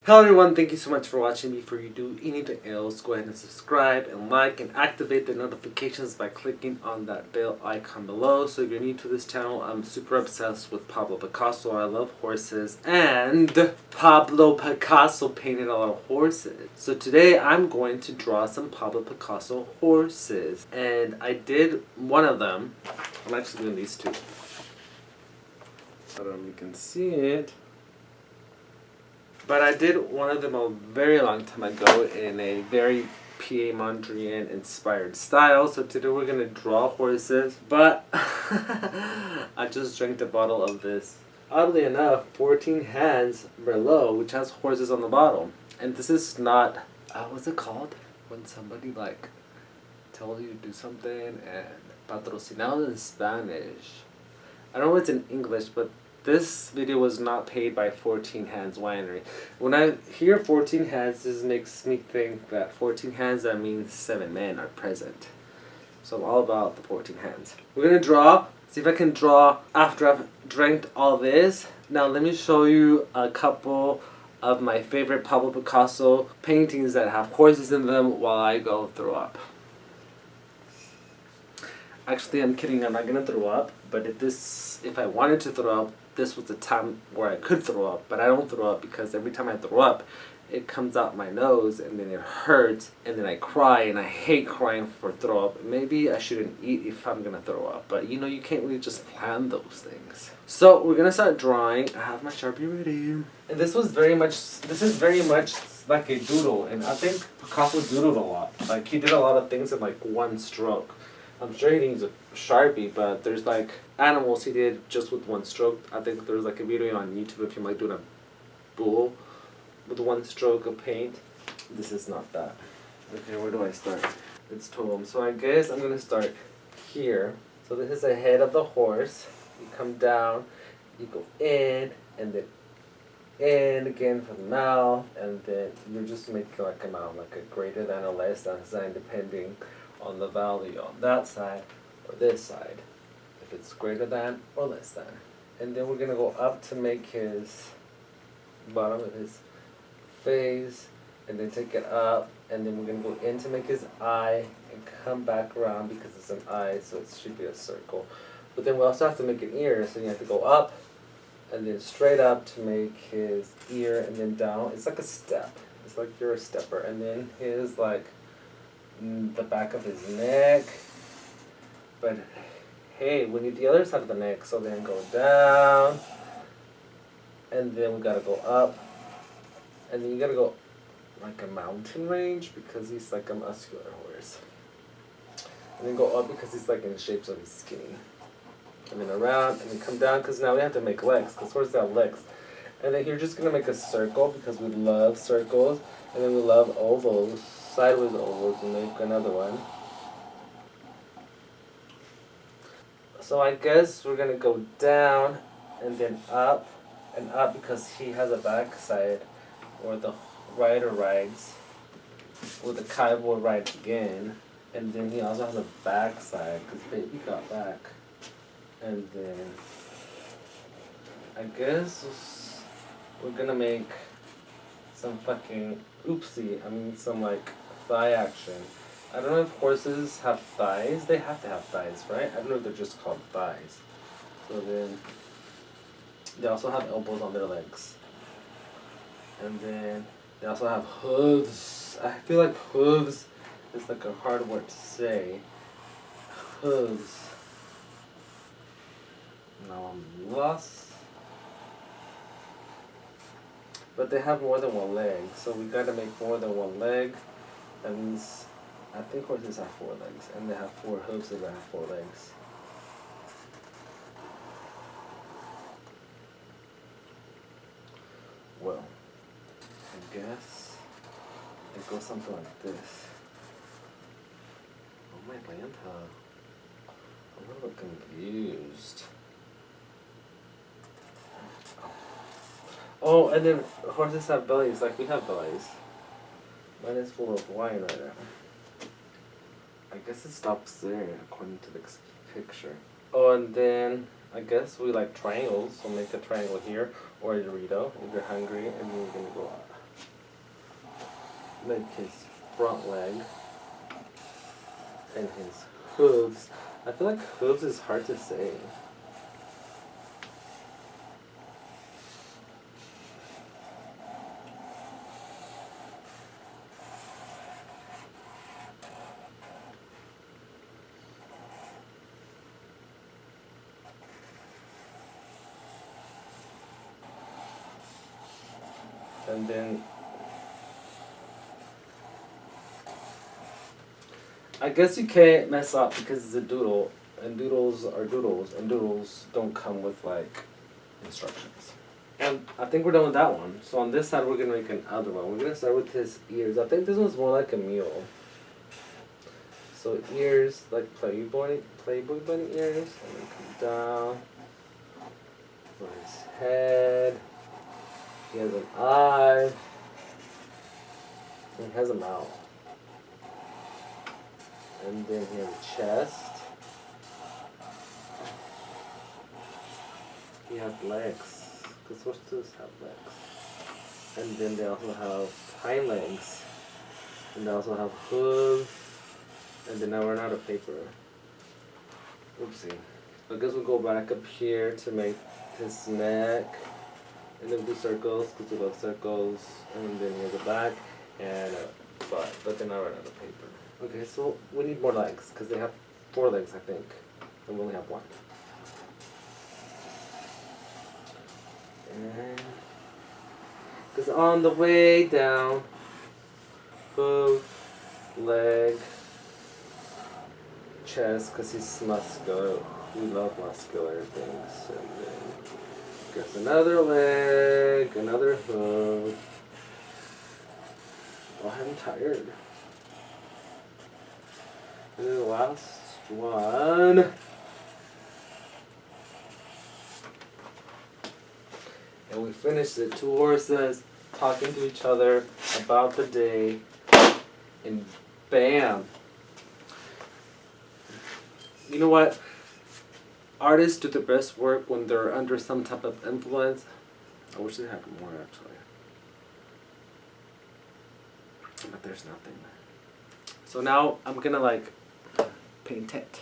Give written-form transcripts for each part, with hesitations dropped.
Hello everyone, thank you so much for watching. Before you do anything else, go ahead and subscribe and like and activate the notifications by clicking on that bell icon below. So if you're new to this channel, I'm super obsessed with Pablo Picasso. I love horses, and Pablo Picasso painted a lot of horses. So today I'm going to draw some Pablo Picasso horses, and I did one of them. I'm actually doing these two. I don't know if you can see it. But I did one of them a very long time ago in a very Piedmontese inspired style. So today we're going to draw horses. But I just drank the bottle of this, oddly enough, 14 Hands Merlot, which has horses on the bottle. And this is not, what's it called? When somebody like tells you to do something and patrocinado in Spanish. I don't know what's in English, but this video was not paid by 14 Hands Winery. When I hear 14 Hands, this makes me think that 14 hands, that means 7 men are present. So I'm all about the 14 hands. We're going to draw. See if I can draw after I've drank all this. Now let me show you a couple of my favorite Pablo Picasso paintings that have horses in them while I go throw up. Actually, I'm kidding. I'm not going to throw up. But if I wanted to throw up, this was the time where I could throw up. But I don't throw up because every time I throw up, it comes out my nose and then it hurts and then I cry, and I hate crying for throw up. Maybe I shouldn't eat if I'm going to throw up. But you know, you can't really just plan those things. So we're going to start drawing. I have my Sharpie ready. And this is very much like a doodle. And I think Picasso doodled a lot. Like, he did a lot of things in like one stroke. I'm sure he needs a Sharpie, but there's like animals he did just with one stroke. I think there's like a video on YouTube of him like doing a bull with one stroke of paint. This is not that. Okay, where do I start? It's Tom. So I guess I'm gonna start here. So this is the head of the horse. You come down, you go in, and then in again for the mouth, and then you're just making like a mouth, like a greater than or less than sign, depending on the value on that side or this side, if it's greater than or less than. And then we're going to go up to make his bottom of his face, and then take it up, and then we're going to go in to make his eye and come back around because it's an eye, so it should be a circle. But then we also have to make an ear, so you have to go up and then straight up to make his ear, and then down. It's like a step. It's like you're a stepper. And then his like the back of his neck, but hey, we need the other side of the neck, so then go down, and then we gotta go up, and then you gotta go like a mountain range because he's like a muscular horse, and then go up because he's like in shape so he's skinny, and then around, and then come down because now we have to make legs because horses have legs. And then you're just gonna make a circle because we love circles, and then we love ovals, sideways ovals, and make another one. So I guess we're gonna go down and then up and up because he has a back side where the rider rides, where the cowboy rides again, and then he also has a back side because baby got back. And then I guess we're gonna make some fucking some like thigh action. I don't know if horses have thighs. They have to have thighs, right? I don't know if they're just called thighs. So then they also have elbows on their legs. And then they also have hooves. I feel like hooves is like a hard word to say. Hooves. Now I'm lost. But they have more than one leg, so we gotta make more than one leg. That means, I think horses have 4 legs, and they have 4 hooves, and they have 4 legs. Well, I guess it goes something like this. Oh my Lanta, I'm a little confused. Oh, and then horses have bellies, like we have bellies. Mine is full of wine right now. I guess it stops there, according to this picture. Oh, and then I guess we like triangles, so make a triangle here, or a Dorito if you're hungry, and then you're gonna go up. like his front leg and his hooves. I feel like hooves is hard to say. And then I guess you can't mess up because it's a doodle, and doodles are doodles, and doodles don't come with like instructions. And I think we're done with that one. So on this side we're gonna make another one. We're gonna start with his ears. I think this one's more like a mule. So ears like Playboy bunny ears, and then come down for his head. He has an eye. And he has a mouth. And then he has a chest. He has legs. Because horses have legs. And then they also have hind legs. And they also have hooves. And then now we're out of paper. Oopsie. I guess we'll go back up here to make his neck. And then we'll do circles, because we love circles. And then he has a back and a butt. But then I ran out of paper. Okay, so we need more legs, because they have 4 legs, I think. And we only have 1. And because on the way down, hoof, leg, chest, because he's muscular. We love muscular things. And then guess another leg, another hoof. Oh, I'm tired. And then the last one. And we finished it. 2 horses talking to each other about the day. And bam. You know what? Artists do the best work when they're under some type of influence. I wish they had more actually. But there's nothing. So now I'm gonna like paint it.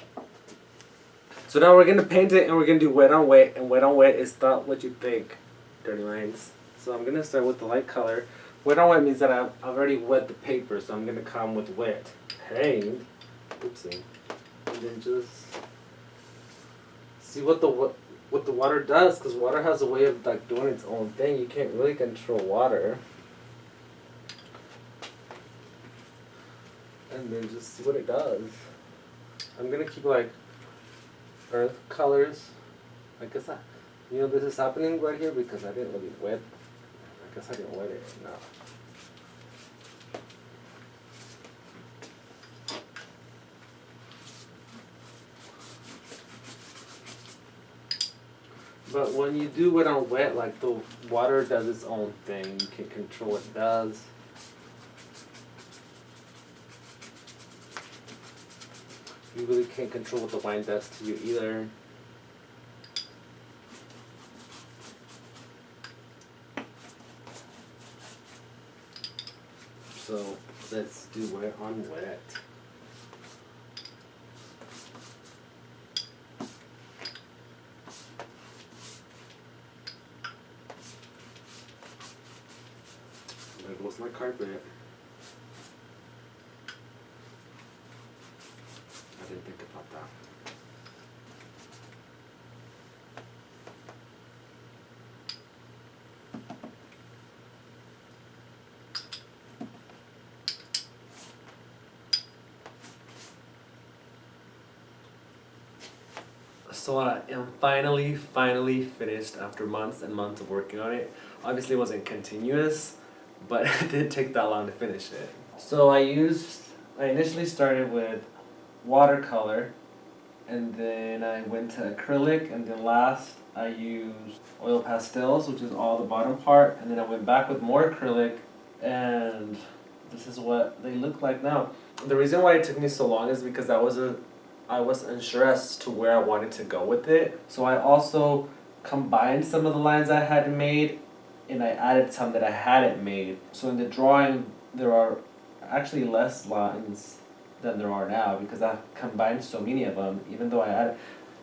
So now we're gonna paint it and we're gonna do wet on wet, and wet on wet is not what you think, dirty minds. So I'm gonna start with the light color. Wet on wet means that I've already wet the paper, so I'm gonna come with wet paint. Oopsie. And then just see what the water does, because water has a way of like doing its own thing. You can't really control water. And then just see what it does. I'm gonna keep like earth colors. I guess this is happening right here because I didn't really wet. I guess I didn't wet it. No. But when you do wet on wet, like the water does its own thing. You can control what it does. You really can't control what the wine does to you either. So let's do wet on wet. There goes my carpet. I didn't think about that. So I am finally finished after months and months of working on it. Obviously it wasn't continuous, but it did take that long to finish it. So I initially started with watercolor, and then I went to acrylic, and then last I used oil pastels, which is all the bottom part, and then I went back with more acrylic, and this is what they look like now. The reason why it took me so long is because I was unsure as to where I wanted to go with it. So I also combined some of the lines I had made, and I added some that I hadn't made. So in the drawing, there are actually less lines than there are now because I combined so many of them, even though I added,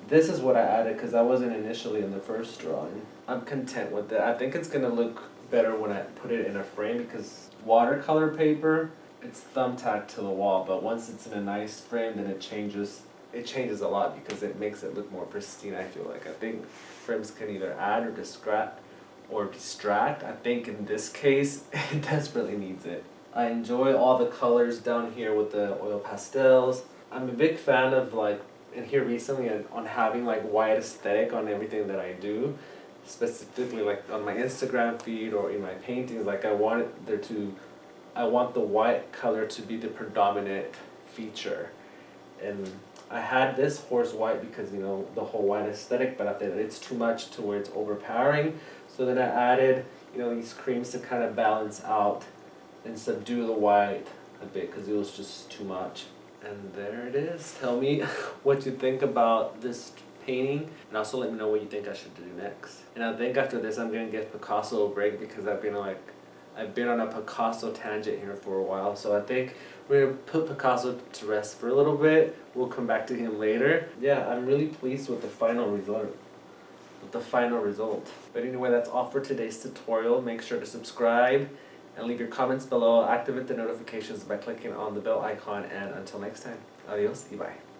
this is what I added because I wasn't initially in the first drawing. I'm content with it. I think it's gonna look better when I put it in a frame because watercolor paper, it's thumbtacked to the wall, but once it's in a nice frame, then it changes a lot because it makes it look more pristine, I feel like. I think frames can either add or distract. I think in this case, it desperately needs it. I enjoy all the colors down here with the oil pastels. I'm a big fan of like, and here recently on having like white aesthetic on everything that I do. Specifically like on my Instagram feed or in my paintings, like I want the white color to be the predominant feature. And I had this horse white because, you know, the whole white aesthetic, but I thought it's too much to where it's overpowering. So then I added, you know, these creams to kind of balance out and subdue the white a bit because it was just too much. And there it is. Tell me what you think about this painting, and also let me know what you think I should do next. And I think after this I'm gonna give Picasso a break because I've been on a Picasso tangent here for a while. So I think we're gonna put Picasso to rest for a little bit. We'll come back to him later. Yeah, I'm really pleased with the final result. But anyway, that's all for today's tutorial. Make sure to subscribe and leave your comments below. Activate the notifications by clicking on the bell icon, and until next time, adios y bye.